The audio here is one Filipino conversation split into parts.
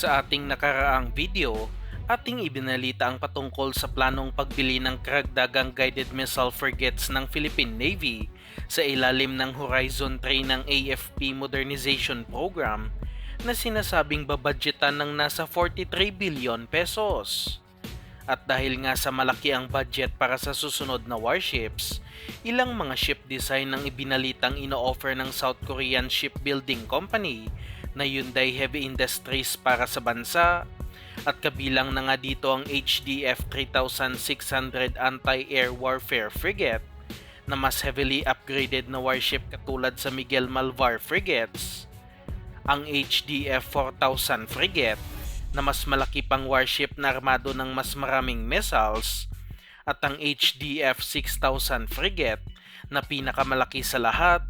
Sa ating nakaraang video, ating ibinalita ang patungkol sa planong pagbili ng karagdagang guided missile frigates ng Philippine Navy sa ilalim ng Horizon 3 ng AFP Modernization Program na sinasabing babadgetan ng nasa 43 billion pesos. At dahil nga sa malaki ang budget para sa susunod na warships, ilang mga ship design ang ibinalitang ino-offer ng South Korean Shipbuilding Company na Hyundai Heavy Industries para sa bansa, at kabilang na nga dito ang HDF 3600 Anti-Air Warfare Frigate na mas heavily upgraded na warship katulad sa Miguel Malvar frigates, ang HDF 4000 Frigate na mas malaki pang warship na armado ng mas maraming missiles, at ang HDF 6000 Frigate na pinakamalaki sa lahat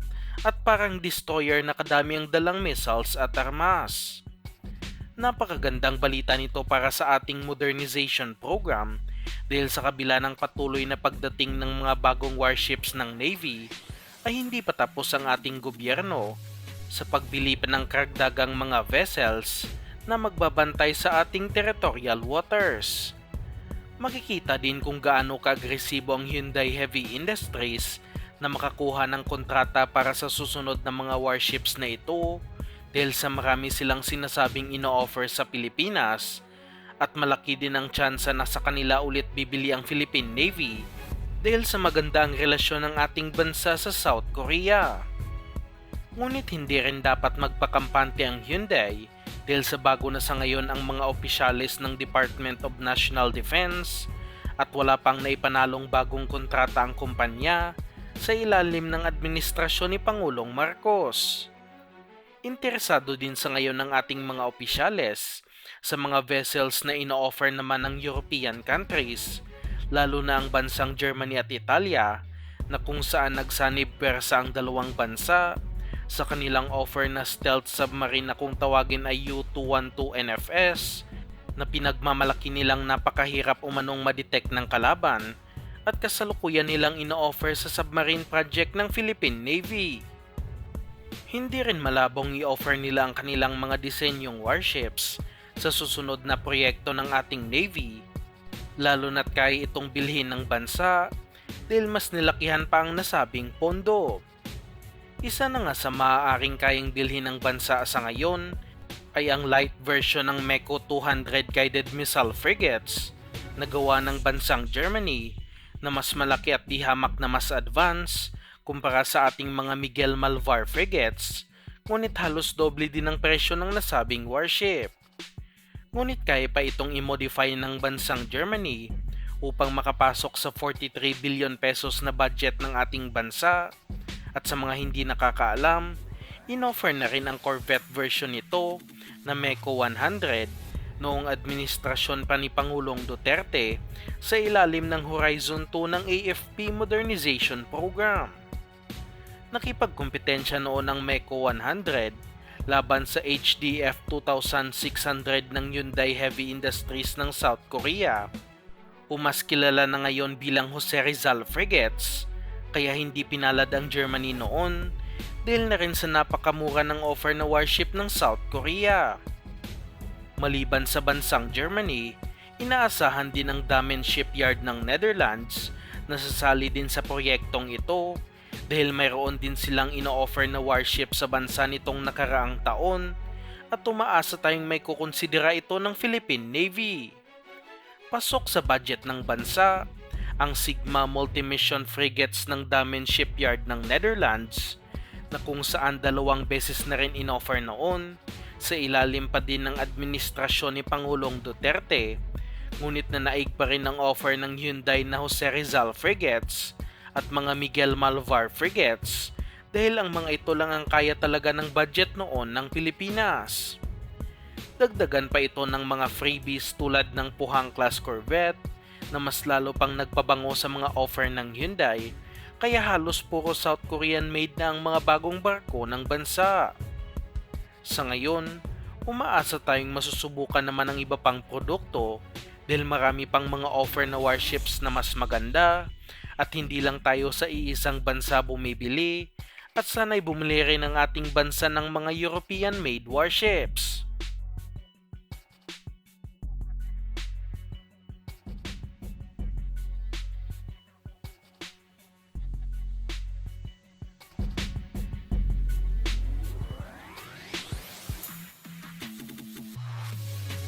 at parang destroyer na kadami ang dalang missiles at armas. Napakagandang balita nito para sa ating modernization program dahil sa kabila ng patuloy na pagdating ng mga bagong warships ng Navy ay hindi pa tapos ang ating gobyerno sa pagbili pa ng karagdagang mga vessels na magbabantay sa ating territorial waters. Makikita din kung gaano ka-agresibo ang Hyundai Heavy Industries na makakuha ng kontrata para sa susunod na mga warships na ito dahil sa marami silang sinasabing ino-offer sa Pilipinas, at malaki din ang tsansa na sa kanila ulit bibili ang Philippine Navy dahil sa maganda ang relasyon ng ating bansa sa South Korea. Ngunit hindi rin dapat magpakampante ang Hyundai dahil sa bago na sa ngayon ang mga opisyalis ng Department of National Defense at wala pang naipanalong bagong kontrata ang kumpanya sa ilalim ng administrasyon ni Pangulong Marcos. Interesado din sa ngayon ng ating mga opisyales sa mga vessels na ino-offer naman ng European countries, lalo na ang bansang Germany at Italia, na kung saan nagsanib pwersa ang dalawang bansa sa kanilang offer na stealth submarine na kung tawagin ay U-212 NFS na pinagmamalaki nilang napakahirap umanong madetect ng kalaban at kasalukuyan nilang ino-offer sa submarine project ng Philippine Navy. Hindi rin malabong i-offer nila ang kanilang mga disenyong warships sa susunod na proyekto ng ating Navy, lalo na't kaya itong bilhin ng bansa dahil mas nilakihan pa ang nasabing pondo. Isa na nga sa maaaring kayang bilhin ng bansa sa ngayon ay ang light version ng Meko 200 guided missile frigates na gawa ng bansang Germany na mas malaki at dihamak na mas advanced kumpara sa ating mga Miguel Malvar frigates, ngunit halos doble din ang presyo ng nasabing warship. Ngunit kaya pa itong i-modify ng bansang Germany upang makapasok sa 43 billion pesos na budget ng ating bansa. At sa mga hindi nakakaalam, in-offer na rin ang Corvette version nito na Meko 100 noong administrasyon pa ni Pangulong Duterte sa ilalim ng Horizon 2 ng AFP Modernization Program. Nakipagkompetensya noon ang Meko 100 laban sa HDF 2600 ng Hyundai Heavy Industries ng South Korea, o mas kilala na ngayon bilang Jose Rizal Frigates, kaya hindi pinalad ang Germany noon dahil na rin sa napakamura ng offer na warship ng South Korea. Maliban sa bansang Germany, inaasahan din ang Damen Shipyard ng Netherlands na sasali din sa proyektong ito dahil mayroon din silang ino-offer na warship sa bansa nitong nakaraang taon, at umaasa tayong may kukonsidera ito ng Philippine Navy. Pasok sa budget ng bansa ang Sigma multi-mission frigates ng Damen Shipyard ng Netherlands na kung saan 2 beses na rin in-offer noon sa ilalim pa din ng administrasyon ni Pangulong Duterte, ngunit na naig pa rin ang offer ng Hyundai na Jose Rizal frigates at mga Miguel Malvar frigates dahil ang mga ito lang ang kaya talaga ng budget noon ng Pilipinas. Dagdagan pa ito ng mga freebies tulad ng Puhang class Corvette na mas lalo pang nagpabango sa mga offer ng Hyundai, kaya halos puro South Korean made na ang mga bagong barko ng bansa. Sa ngayon, umaasa tayong masusubukan naman ang iba pang produkto dahil marami pang mga offer na warships na mas maganda, at hindi lang tayo sa iisang bansa bumibili, at sana'y bumili rin ang ating bansa ng mga European made warships.